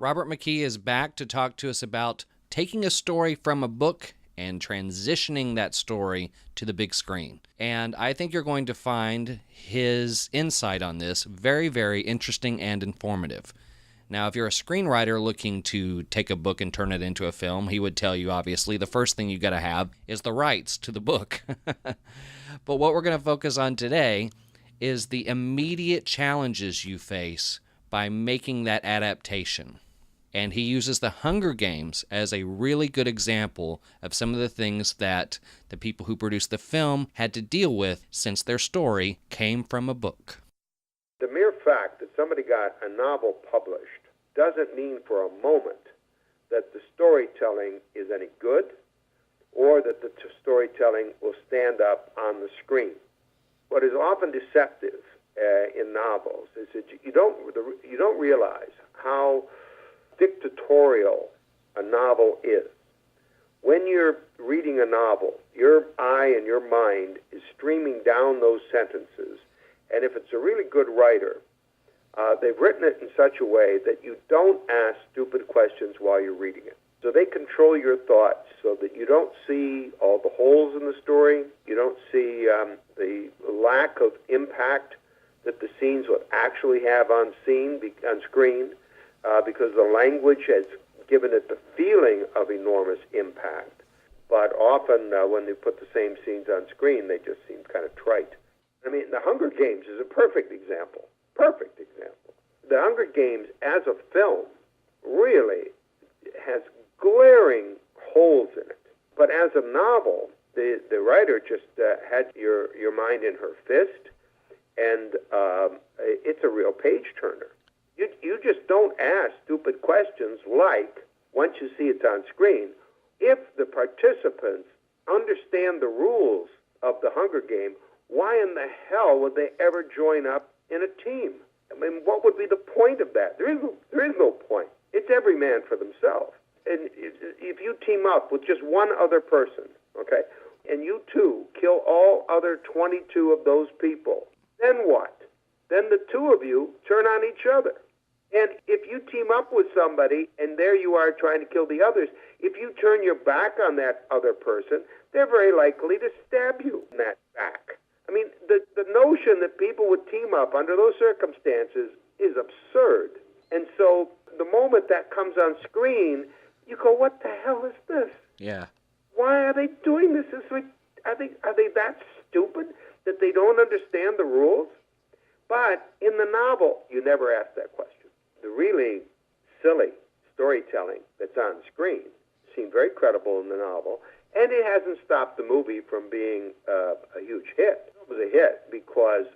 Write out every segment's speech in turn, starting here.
Robert McKee is back to talk to us about taking a story from a book and transitioning that story to the big screen. And I think you're going to find his insight on this very, very interesting and informative. Now, if you're a screenwriter looking to take a book and turn it into a film, he would tell you, obviously, the first thing you got to have is the rights to the book. But what we're going to focus on today is the immediate challenges you face by making that adaptation. And he uses the Hunger Games as a really good example of some of the things that the people who produced the film had to deal with since their story came from a book. The mere fact that somebody got a novel published doesn't mean for a moment that the storytelling is any good or that the storytelling will stand up on the screen. What is often deceptive in novels is that you don't realize how dictatorial a novel is. When you're reading a novel, your eye and your mind is streaming down those sentences, and if it's a really good writer, they've written it in such a way that you don't ask stupid questions while you're reading it. So they control your thoughts so that you don't see all the holes in the story, you don't see the lack of impact that the scenes would actually have on screen, because the language has given it the feeling of enormous impact. But often when they put the same scenes on screen, they just seem kind of trite. I mean, The Hunger Games is a perfect example. Perfect example. The Hunger Games as a film really has glaring holes in it. But as a novel, the writer just had your mind in her fist, and it's a real page-turner. You just don't ask stupid questions like, once you see it's on screen, if the participants understand the rules of the Hunger Game, why in the hell would they ever join up in a team? I mean, what would be the point of that? There is no point. It's every man for themselves. And if you team up with just one other person, okay, and you two kill all other 22 of those people, then what? Then the two of you turn on each other. And if you team up with somebody and there you are trying to kill the others, if you turn your back on that other person, they're very likely to stab you in that back. I mean, the notion that people would team up under those circumstances is absurd. And so the moment that comes on screen, you go, what the hell is this? Yeah. Why are they doing this? Are they that stupid that they don't understand the rules? But in the novel, you never ask that question. The really silly storytelling that's on screen seemed very credible in the novel, and it hasn't stopped the movie from being a huge hit. It was a hit because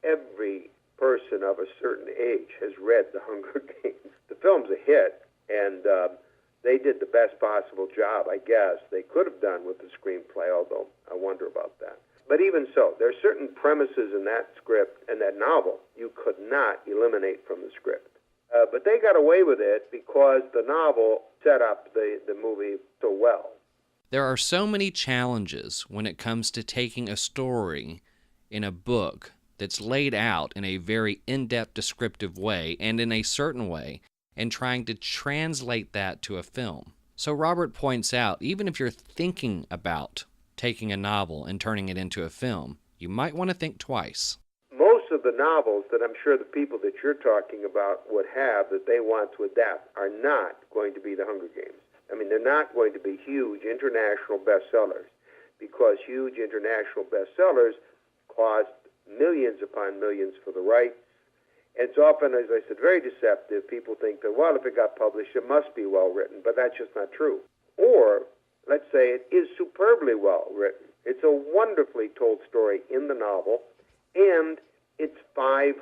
every person of a certain age has read The Hunger Games. The film's a hit, and they did the best possible job, I guess, they could have done with the screenplay, although I wonder about that. But even so, there are certain premises in that script and that novel you could not eliminate from the script. But they got away with it because the novel set up the movie so well. There are so many challenges when it comes to taking a story in a book that's laid out in a very in-depth descriptive way and in a certain way, and trying to translate that to a film. So Robert points out, even if you're thinking about taking a novel and turning it into a film, you might want to think twice. Most of the novels that I'm sure the people that you're talking about would have that they want to adapt are not going to be The Hunger Games. I mean, they're not going to be huge international bestsellers, because huge international bestsellers cost millions upon millions for the rights. And it's often, as I said, very deceptive. People think that, well, if it got published, it must be well written, but that's just not true. Or, let's say it is superbly well written. It's a wonderfully told story in the novel, and it's 500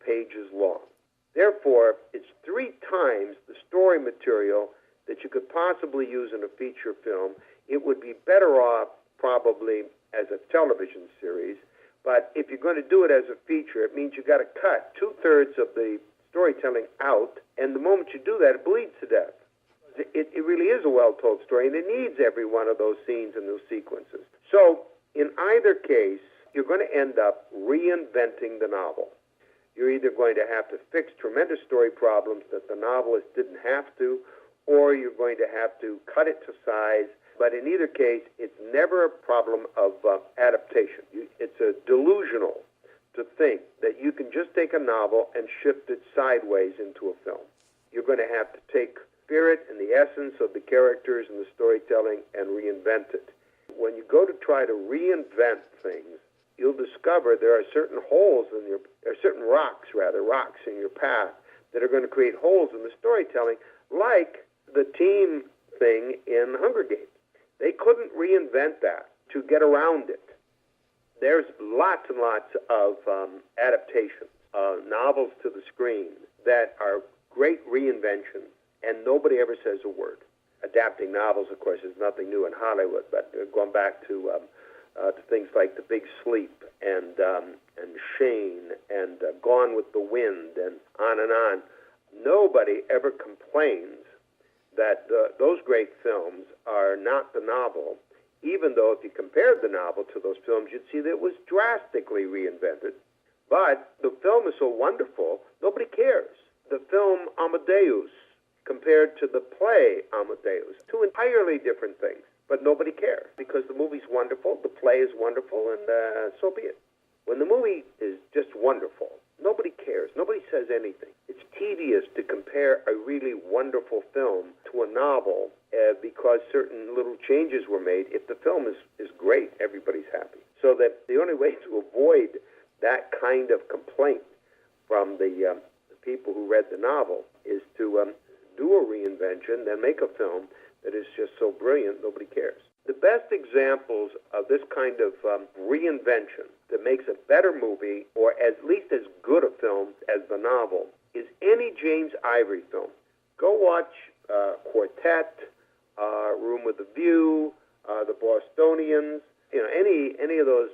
pages long. Therefore, it's 3 times the story material that you could possibly use in a feature film. It would be better off probably as a television series. But if you're going to do it as a feature, it means you've got to cut 2/3 of the storytelling out, and the moment you do that, it bleeds to death. It really is a well-told story, and it needs every one of those scenes and those sequences. So in either case, you're going to end up reinventing the novel. You're either going to have to fix tremendous story problems that the novelist didn't have to, or you're going to have to cut it to size. But in either case, it's never a problem of adaptation. It's delusional to think that you can just take a novel and shift it sideways into a film. You're going to have to take spirit and the essence of the characters and the storytelling and reinvent it. When you go to try to reinvent things, you'll discover there are certain rocks in your path that are going to create holes in the storytelling, like the team thing in Hunger Games. They couldn't reinvent that to get around it. There's lots and lots of adaptations, novels to the screen that are great reinventions, and nobody ever says a word. Adapting novels, of course, is nothing new in Hollywood, but going back to things like The Big Sleep and Shane and Gone with the Wind and on, nobody ever complains that those great films are not the novel, even though if you compared the novel to those films, you'd see that it was drastically reinvented. But the film is so wonderful, nobody cares. The film Amadeus compared to the play Amadeus, two entirely different things, but nobody cares because the movie's wonderful, the play is wonderful, and so be it. When the movie is just wonderful, nobody cares. Nobody says anything. It's tedious to compare a really wonderful film to a novel because certain little changes were made. If the film is great, everybody's happy. So that the only way to avoid that kind of complaint from the people who read the novel is to do a reinvention, then make a film that is just so brilliant, nobody cares. The best examples of this kind of reinvention that makes a better movie, or at least as good a film as the novel, is any James Ivory film. Go watch Quartet, Room with a View, The Bostonians, any of those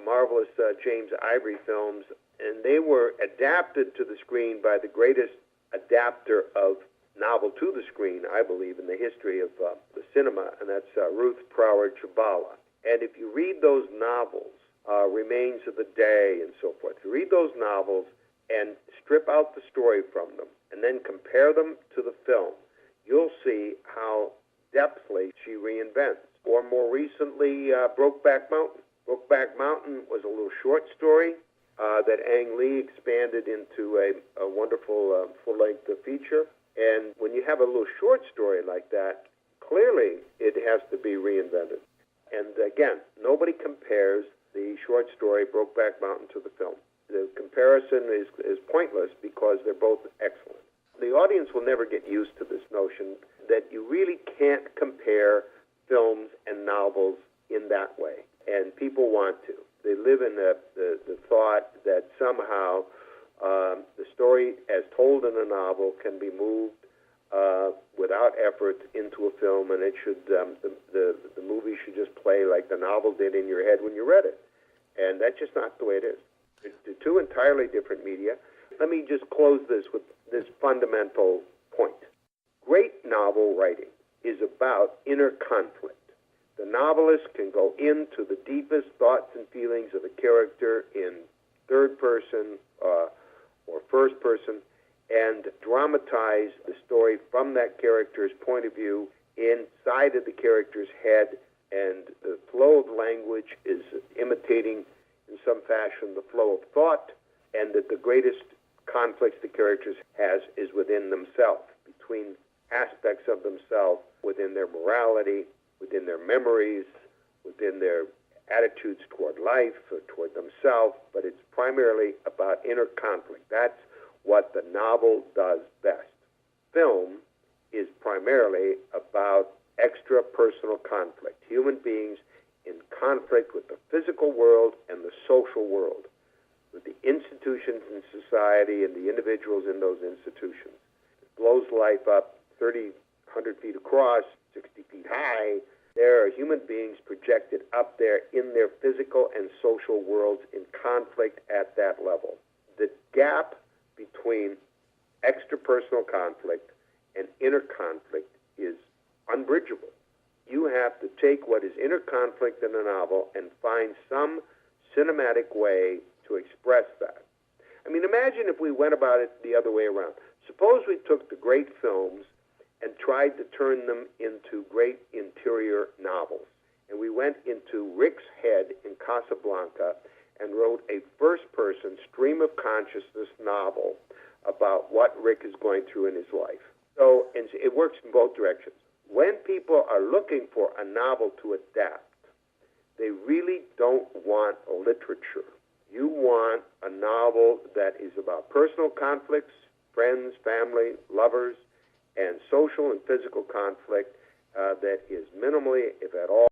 marvelous James Ivory films, and they were adapted to the screen by the greatest adapter of novel to the screen, I believe, in the history of the cinema, and that's Ruth Proward Chabala. And if you read those novels, Remains of the Day and so forth, you read those novels and strip out the story from them and then compare them to the film, you'll see how depthly she reinvents. Or more recently, Brokeback Mountain. Brokeback Mountain was a little short story that Ang Lee expanded into a wonderful full-length feature. And when you have a little short story like that, clearly it has to be reinvented. And again, nobody compares the short story Brokeback Mountain to the film. The comparison is pointless because they're both excellent. The audience will never get used to this notion that you really can't compare films and novels in that way. And people want to. They live in the thought that somehow the story as told in a novel can be moved without effort into a film, and it should the movie should just play like the novel did in your head when you read it. And that's just not the way it is. They're two entirely different media. Let me just close this with this fundamental point. Great novel writing is about inner conflict. The novelist can go into the deepest thoughts and feelings of a character in third person or first person and dramatize the story from that character's point of view inside of the character's head, and the flow of language is imitating in some fashion the flow of thought, and that the greatest conflicts the characters has is within themselves, between aspects of themselves, within their morality, within their memories, within their attitudes toward life or toward themselves, but it's primarily about inner conflict. That's what the novel does best. Film is primarily about extra-personal conflict, human beings in conflict with the physical world and the social world, with the institutions in society and the individuals in those institutions. It blows life up 30, 100 feet across, 60 feet high. There are human beings projected up there in their physical and social worlds in conflict at that level. The gap between extrapersonal conflict and inner conflict is unbridgeable. You have to take what is inner conflict in a novel and find some cinematic way to express that. I mean, imagine if we went about it the other way around. Suppose we took the great films and tried to turn them into great interior novels. And we went into Rick's head in Casablanca and wrote a first-person stream of consciousness novel about what Rick is going through in his life. So and it works in both directions. When people are looking for a novel to adapt, they really don't want literature. You want a novel that is about personal conflicts, friends, family, lovers, and social and physical conflict that is minimally, if at all,